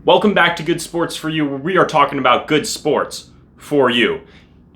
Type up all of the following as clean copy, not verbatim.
Welcome back to Good Sports for You, where we are talking about good sports for you.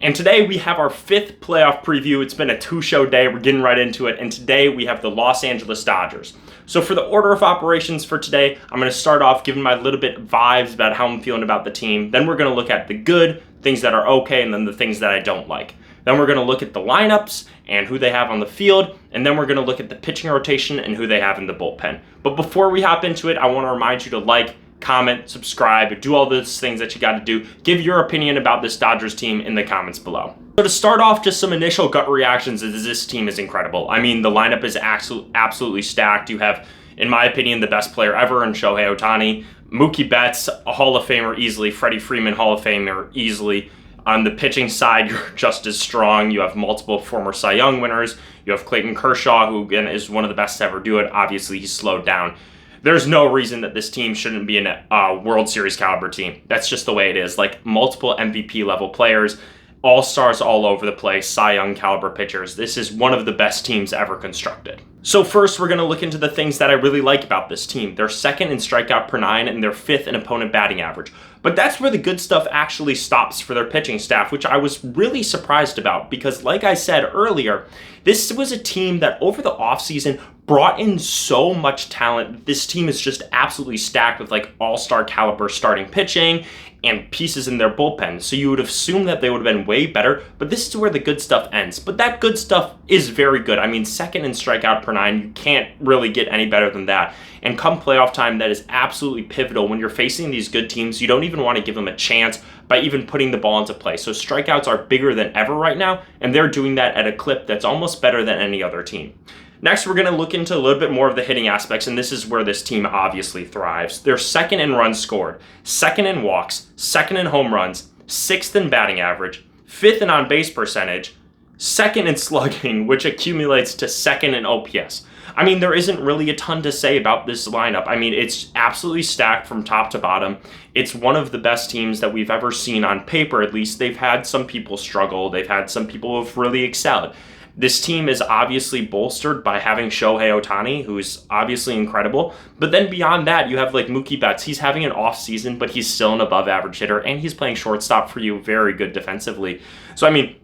And today we have our fifth playoff preview. It's been a two-show day. We're getting right into it. And today we have the Los Angeles Dodgers. So for the order of operations for today, I'm going to start off giving my little bit vibes about how I'm feeling about the team. Then we're going to look at the good, things that are okay, and then the things that I don't like. Then we're going to look at the lineups and who they have on the field. And then we're going to look at the pitching rotation and who they have in the bullpen. But before we hop into it, I want to remind you to like, comment, subscribe, do all those things that you got to do. Give your opinion about this Dodgers team in the comments below. So to start off, just some initial gut reactions is this team is incredible. I mean, the lineup is absolutely stacked. You have, in my opinion, the best player ever in Shohei Ohtani. Mookie Betts, a Hall of Famer easily. Freddie Freeman, Hall of Famer easily. On the pitching side, you're just as strong. You have multiple former Cy Young winners. You have Clayton Kershaw, who again is one of the best to ever do it. Obviously, he's slowed down. There's no reason that this team shouldn't be a World Series caliber team. That's just the way it is. Like multiple MVP level players, all-stars all over the place, Cy Young caliber pitchers. This is one of the best teams ever constructed. So first, we're going to look into the things that I really like about this team. They're second in strikeout per nine and they're fifth in opponent batting average. But that's where the good stuff actually stops for their pitching staff, which I was really surprised about because like I said earlier, this was a team that over the offseason brought in so much talent. This team is just absolutely stacked with like all-star caliber starting pitching and pieces in their bullpen. So you would assume that they would have been way better, but this is where the good stuff ends. But that good stuff is very good. I mean, second in strikeout per nine, you can't really get any better than that. And come playoff time, that is absolutely pivotal. When you're facing these good teams, you don't even want to give them a chance by even putting the ball into play. So strikeouts are bigger than ever right now, and they're doing that at a clip that's almost better than any other team. Next, we're going to look into a little bit more of the hitting aspects, and this is where this team obviously thrives. They're second in runs scored, second in walks, second in home runs, sixth in batting average, fifth in on-base percentage, second in slugging, which accumulates to second in OPS. I mean, there isn't really a ton to say about this lineup. I mean, it's absolutely stacked from top to bottom. It's one of the best teams that we've ever seen on paper, at least. They've had some people struggle. They've had some people who've really excelled. This team is obviously bolstered by having Shohei Ohtani, who's obviously incredible. But then beyond that, you have like Mookie Betts. He's having an off season, but he's still an above average hitter, and he's playing shortstop for you, very good defensively. So, I mean,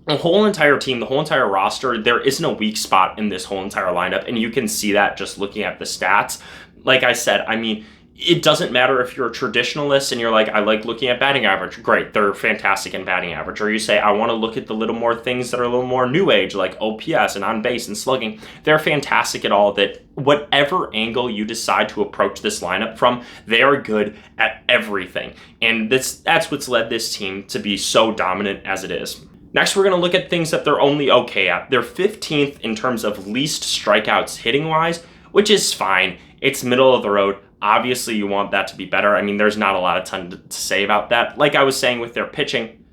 the whole entire team, the whole entire roster, there isn't a weak spot in this whole entire lineup, and you can see that just looking at the stats. Like I said, I mean, it doesn't matter if you're a traditionalist and you're like, I like looking at batting average. Great, they're fantastic in batting average. Or you say, I want to look at the little more things that are a little more new age, like OPS and on base and slugging. They're fantastic at all that. Whatever angle you decide to approach this lineup from, they are good at everything. And that's what's led this team to be so dominant as it is. Next, we're going to look at things that they're only okay at. They're 15th in terms of least strikeouts hitting-wise, which is fine. It's middle of the road. Obviously, you want that to be better. I mean, there's not a lot of ton to say about that. Like I was saying with their pitching,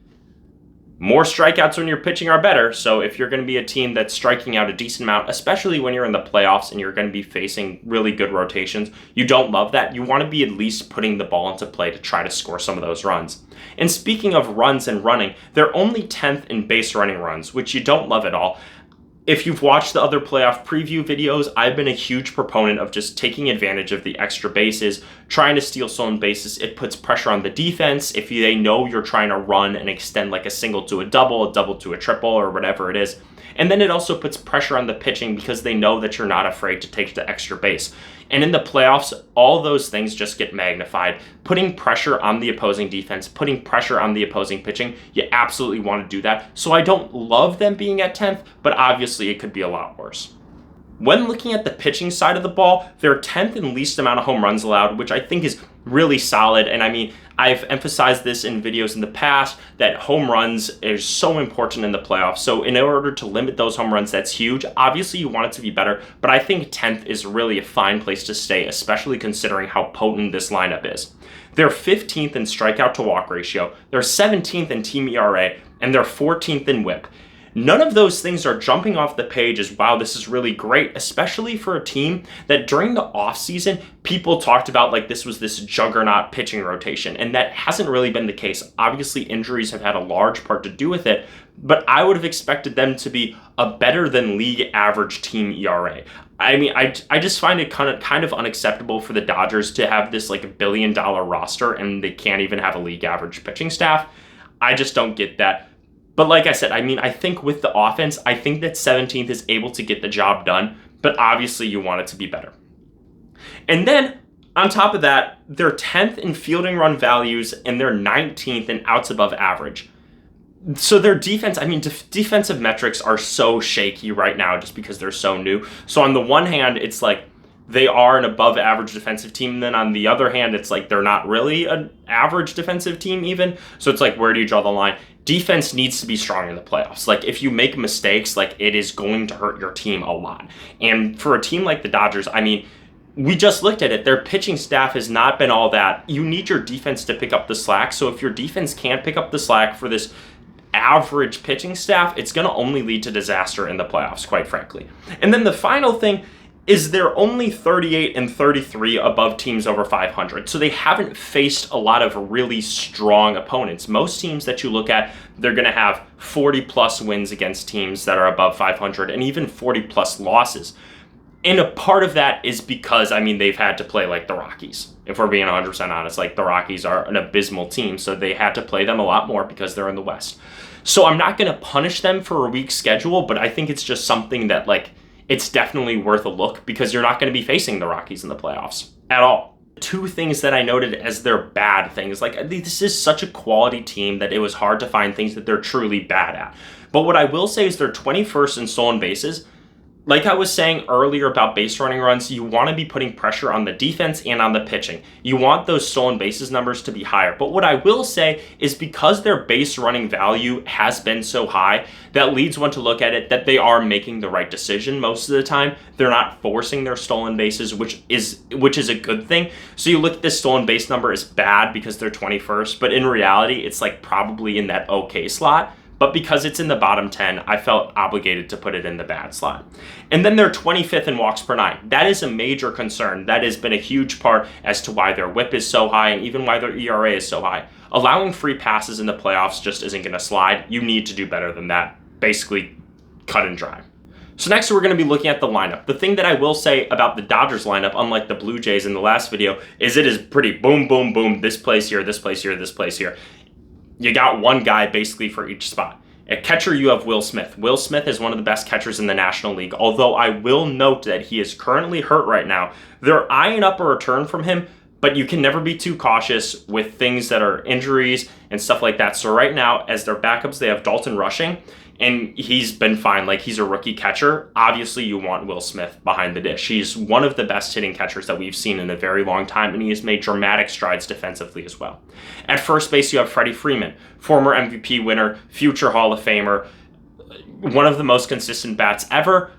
more strikeouts when you're pitching are better. So if you're going to be a team that's striking out a decent amount, especially when you're in the playoffs and you're going to be facing really good rotations, you don't love that. You want to be at least putting the ball into play to try to score some of those runs. And speaking of runs and running, they're only 10th in base running runs, which you don't love at all. If you've watched the other playoff preview videos, I've been a huge proponent of just taking advantage of the extra bases, trying to steal stolen bases. It puts pressure on the defense if they know you're trying to run and extend like a single to a double to a triple, or whatever it is. And then it also puts pressure on the pitching because they know that you're not afraid to take the extra base. And in the playoffs, all those things just get magnified. Putting pressure on the opposing defense, putting pressure on the opposing pitching, you absolutely want to do that. So I don't love them being at 10th, but obviously it could be a lot worse. When looking at the pitching side of the ball, they're 10th in least amount of home runs allowed, which I think is really solid. And I mean, I've emphasized this in videos in the past that home runs is so important in the playoffs. So in order to limit those home runs, that's huge. Obviously, you want it to be better, but I think 10th is really a fine place to stay, especially considering how potent this lineup is. They're 15th in strikeout to walk ratio, they're 17th in team ERA, and they're 14th in WHIP. None of those things are jumping off the page as, wow, this is really great, especially for a team that during the offseason, people talked about like this was this juggernaut pitching rotation, and that hasn't really been the case. Obviously, injuries have had a large part to do with it, but I would have expected them to be a better than league average team ERA. I mean, I just find it kind of unacceptable for the Dodgers to have this like $1 billion roster and they can't even have a league average pitching staff. I just don't get that. But like I said, I mean, I think with the offense, I think that 17th is able to get the job done, but obviously you want it to be better. And then on top of that, they're 10th in fielding run values and they're 19th in outs above average. So their defense, I mean, defensive metrics are so shaky right now just because they're so new. So on the one hand, it's like they are an above average defensive team. And then on the other hand, it's like they're not really an average defensive team even. So it's like, where do you draw the line? Defense needs to be strong in the playoffs. Like if you make mistakes, like it is going to hurt your team a lot. And for a team like the Dodgers, I mean, we just looked at it. Their pitching staff has not been all that. You need your defense to pick up the slack. So if your defense can't pick up the slack for this average pitching staff, it's going to only lead to disaster in the playoffs, quite frankly. And then the final thing is they're only 38 and 33 above teams over 500. So they haven't faced a lot of really strong opponents. Most teams that you look at, they're going to have 40 plus wins against teams that are above 500 and even 40 plus losses. And a part of that is because, I mean, they've had to play like the Rockies. If we're being 100% honest, like the Rockies are an abysmal team, so they had to play them a lot more because they're in the West. So I'm not going to punish them for a weak schedule, but I think it's just something that, like, it's definitely worth a look because you're not going to be facing the Rockies in the playoffs at all. Two things that I noted as their bad things, like this is such a quality team that it was hard to find things that they're truly bad at. But what I will say is they're 21st in stolen bases. Like I was saying earlier about base running runs, you want to be putting pressure on the defense and on the pitching. You want those stolen bases numbers to be higher. But what I will say is because their base running value has been so high, that leads one to look at it that they are making the right decision most of the time. They're not forcing their stolen bases, which is a good thing. So you look at this stolen base number as bad because they're 21st, but in reality, it's like probably in that okay slot. But because it's in the bottom 10, I felt obligated to put it in the bad slot. And then they're 25th in walks per nine. That is a major concern. That has been a huge part as to why their whip is so high and even why their ERA is so high. Allowing free passes in the playoffs just isn't going to slide. You need to do better than that. Basically, cut and dry. So next we're going to be looking at the lineup. The thing that I will say about the Dodgers lineup, unlike the Blue Jays in the last video, is it is pretty boom, boom, boom, this place here, this place here, this place here. You got one guy basically for each spot. At catcher, you have Will Smith. Will Smith is one of the best catchers in the National League, although I will note that he is currently hurt right now. They're eyeing up a return from him, but you can never be too cautious with things that are injuries and stuff like that. So right now, as their backups, they have Dalton Rushing, and he's been fine. Like, he's a rookie catcher. Obviously, you want Will Smith behind the dish. He's one of the best hitting catchers that we've seen in a very long time, and he has made dramatic strides defensively as well. At first base, you have Freddie Freeman, former MVP winner, future Hall of Famer, one of the most consistent bats ever.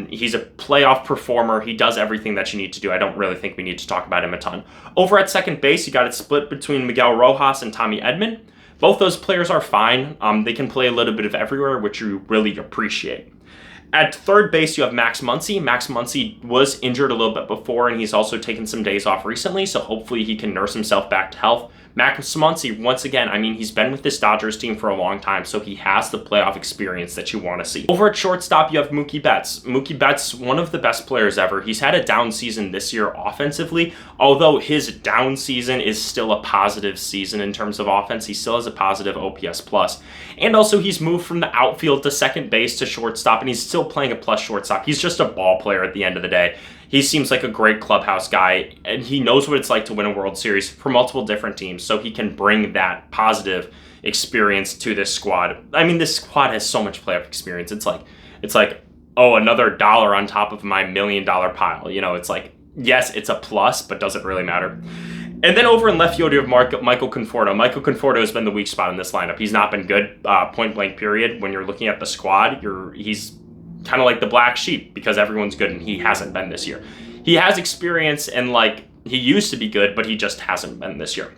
He's a playoff performer. He does everything that you need to do. I don't really think we need to talk about him a ton. Over at second base, you got it split between Miguel Rojas and Tommy Edman. Both those players are fine. They can play a little bit of everywhere, which you really appreciate. At third base, you have Max Muncy. Max Muncy was injured a little bit before, and he's also taken some days off recently, so hopefully he can nurse himself back to health. Max Muncy, once again, I mean, he's been with this Dodgers team for a long time, so he has the playoff experience that you want to see. Over at shortstop, you have Mookie Betts. Mookie Betts, one of the best players ever. He's had a down season this year offensively, although his down season is still a positive season in terms of offense. He still has a positive OPS plus. And also, he's moved from the outfield to second base to shortstop, and he's still playing a plus shortstop. He's just a ball player at the end of the day. He seems like a great clubhouse guy, and he knows what it's like to win a World Series for multiple different teams, so he can bring that positive experience to this squad. I mean, this squad has so much playoff experience. It's like, oh, another dollar on top of my $1 million pile. You know, it's like, yes, it's a plus, but does it really matter? And then over in left field, you have Michael Conforto. Michael Conforto has been the weak spot in this lineup. He's not been good, point blank period. When you're looking at the squad, he's kind of like the black sheep because everyone's good and he hasn't been this year. He has experience and like he used to be good, but he just hasn't been this year.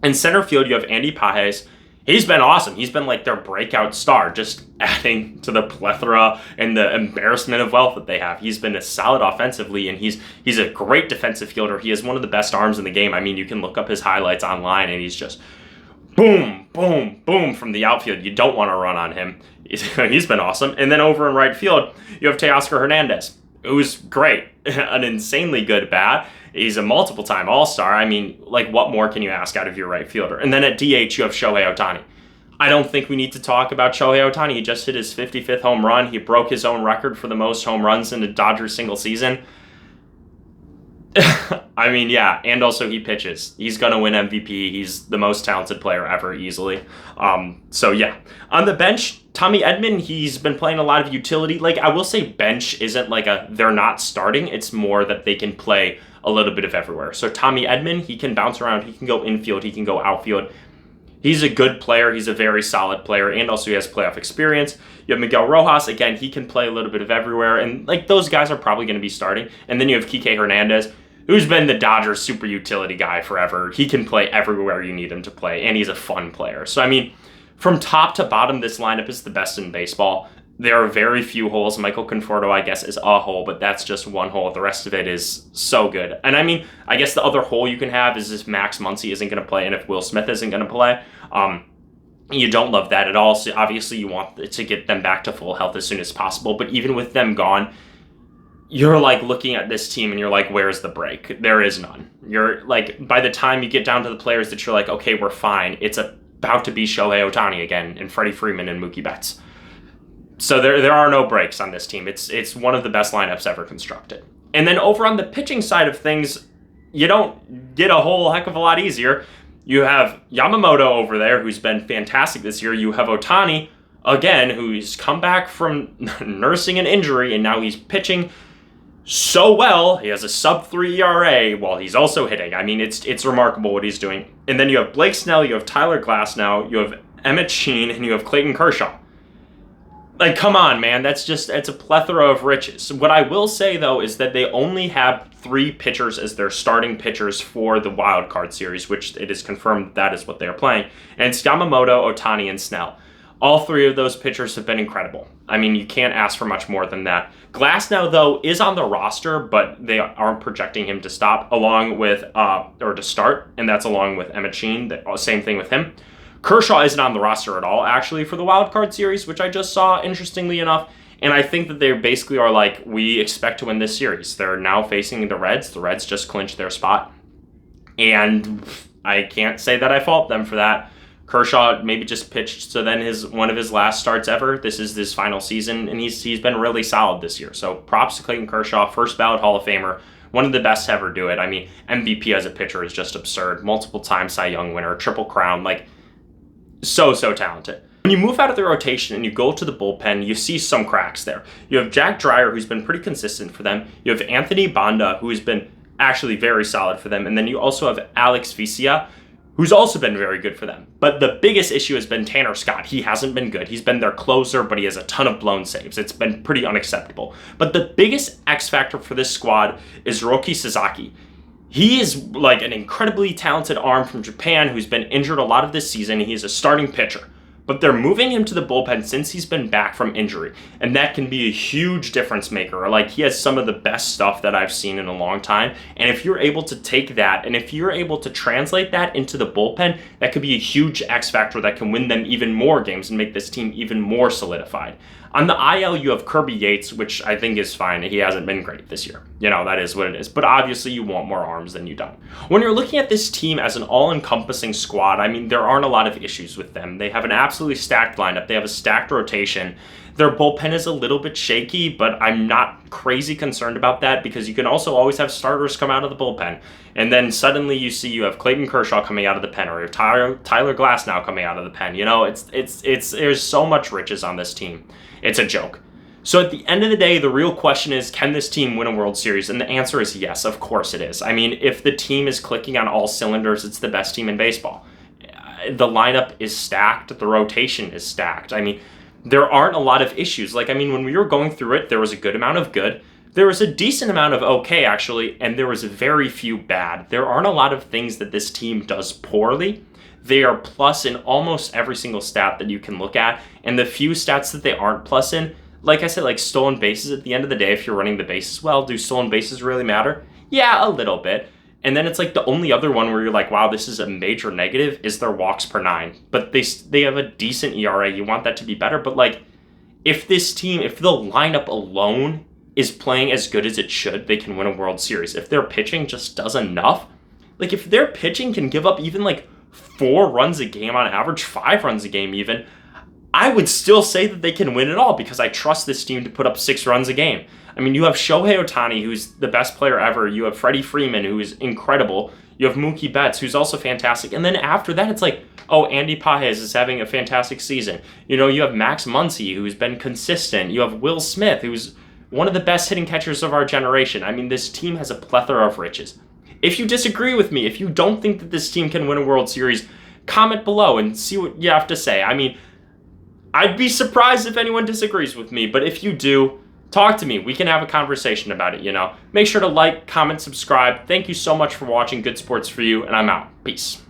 In center field, you have Andy Pages. He's been awesome. He's been like their breakout star, just adding to the plethora and the embarrassment of wealth that they have. He's been solid offensively, and he's a great defensive fielder. He has one of the best arms in the game. I mean, you can look up his highlights online, and he's just boom, boom, boom from the outfield. You don't want to run on him. He's been awesome. And then over in right field, you have Teoscar Hernandez, who's great, an insanely good bat. He's a multiple-time All-Star. I mean, like, what more can you ask out of your right fielder? And then at DH, you have Shohei Ohtani. I don't think we need to talk about Shohei Ohtani. He just hit his 55th home run. He broke his own record for the most home runs in a Dodgers single season. I mean, yeah, and also he pitches. He's going to win MVP. He's the most talented player ever, easily. So, yeah. On the bench, Tommy Edman, he's been playing a lot of utility. Like, I will say bench isn't like they're not starting. It's more that they can play a little bit of everywhere. So Tommy Edman, he can bounce around. He can go infield. He can go outfield. He's a good player. He's a very solid player, and also he has playoff experience. You have Miguel Rojas. Again, he can play a little bit of everywhere, and like those guys are probably going to be starting. And then you have Kike Hernandez, who's been the Dodgers super utility guy forever. He can play everywhere you need him to play, and he's a fun player. So, I mean, from top to bottom, this lineup is the best in baseball. There are very few holes. Michael Conforto, I guess, is a hole, but that's just one hole. The rest of it is so good. And I mean, I guess the other hole you can have is if Max Muncy isn't going to play and if Will Smith isn't going to play. You don't love that at all. So obviously you want to get them back to full health as soon as possible. But even with them gone, you're like looking at this team and you're like, where's the break? There is none. You're like, by the time you get down to the players that you're like, okay, we're fine, it's about to be Shohei Ohtani again and Freddie Freeman and Mookie Betts. So there are no breaks on this team. It's one of the best lineups ever constructed. And then over on the pitching side of things, you don't get a whole heck of a lot easier. You have Yamamoto over there, who's been fantastic this year. You have Ohtani, again, who's come back from nursing an injury, and now he's pitching so well. He has a sub-3 ERA while he's also hitting. I mean, it's remarkable what he's doing. And then you have Blake Snell, you have Tyler Glasnow, you have Emmett Sheehan, and you have Clayton Kershaw. Like, come on, man. It's a plethora of riches. What I will say, though, is that they only have 3 pitchers as their starting pitchers for the wild card series, which it is confirmed that is what they are playing. And it's Yamamoto, Ohtani, and Snell. All 3 of those pitchers have been incredible. I mean, you can't ask for much more than that. Glasnow, though, is on the roster, but they aren't projecting him to stop to start, and that's along with Emmett Sheehan. Same thing with him. Kershaw isn't on the roster at all, actually, for the wild card series, which I just saw, interestingly enough. And I think that they basically are like, we expect to win this series. They're now facing the Reds. The Reds just clinched their spot. And I can't say that I fault them for that. Kershaw maybe just pitched so then one of his last starts ever. This is his final season, and he's been really solid this year. So props to Clayton Kershaw, first ballot Hall of Famer, one of the best to ever do it. I mean, MVP as a pitcher is just absurd. Multiple-time Cy Young winner, Triple Crown, like, so talented. When you move out of the rotation and you go to the bullpen, you see some cracks there. You have Jack Dreyer, who's been pretty consistent for them. You have Anthony Banda, who has been actually very solid for them. And then you also have Alex Vesia, who's also been very good for them. But the biggest issue has been Tanner Scott. He hasn't been good. He's been their closer, but he has a ton of blown saves. It's been pretty unacceptable. But the biggest X factor for this squad is Roki Sasaki. He is like an incredibly talented arm from Japan who's been injured a lot of this season. He's a starting pitcher. But they're moving him to the bullpen since he's been back from injury. And that can be a huge difference maker. Like, he has some of the best stuff that I've seen in a long time. And if you're able to take that, and if you're able to translate that into the bullpen, that could be a huge X factor that can win them even more games and make this team even more solidified. On the IL, you have Kirby Yates, which I think is fine. He hasn't been great this year. You know, that is what it is. But obviously, you want more arms than you don't. When you're looking at this team as an all-encompassing squad, I mean, there aren't a lot of issues with them. They have an absolutely stacked lineup. They have a stacked rotation. Their bullpen is a little bit shaky, but I'm not crazy concerned about that because you can also always have starters come out of the bullpen. And then suddenly you have Clayton Kershaw coming out of the pen, or you have Tyler Glasnow coming out of the pen. You know, it's there's so much riches on this team. It's a joke. So at the end of the day, the real question is, can this team win a World Series? And the answer is yes, of course it is. I mean, if the team is clicking on all cylinders, it's the best team in baseball. The lineup is stacked. The rotation is stacked. I mean, there aren't a lot of issues. Like, I mean, when we were going through it, there was a good amount of good. there was a decent amount of okay, actually, and there was very few bad. There aren't a lot of things that this team does poorly. They are plus in almost every single stat that you can look at, and the few stats that they aren't plus in, like I said, like stolen bases, at the end of the day, if you're running the bases well, do stolen bases really matter? Yeah, a little bit. And then it's like the only other one where you're like, wow, this is a major negative is their walks per 9. But they have a decent ERA. You want that to be better. But like, if this team, if the lineup alone is playing as good as it should, they can win a World Series. If their pitching just does enough, like if their pitching can give up even like 4 runs a game on average, 5 runs a game even, I would still say that they can win it all because I trust this team to put up 6 runs a game. I mean, you have Shohei Ohtani, who's the best player ever. You have Freddie Freeman, who is incredible. You have Mookie Betts, who's also fantastic. And then after that, it's like, oh, Andy Pages is having a fantastic season. You know, you have Max Muncy, who's been consistent. You have Will Smith, who's one of the best hitting catchers of our generation. I mean, this team has a plethora of riches. If you disagree with me, if you don't think that this team can win a World Series, comment below and see what you have to say. I mean, I'd be surprised if anyone disagrees with me, but if you do, talk to me. We can have a conversation about it, you know. Make sure to like, comment, subscribe. Thank you so much for watching Good Sports For You, and I'm out. Peace.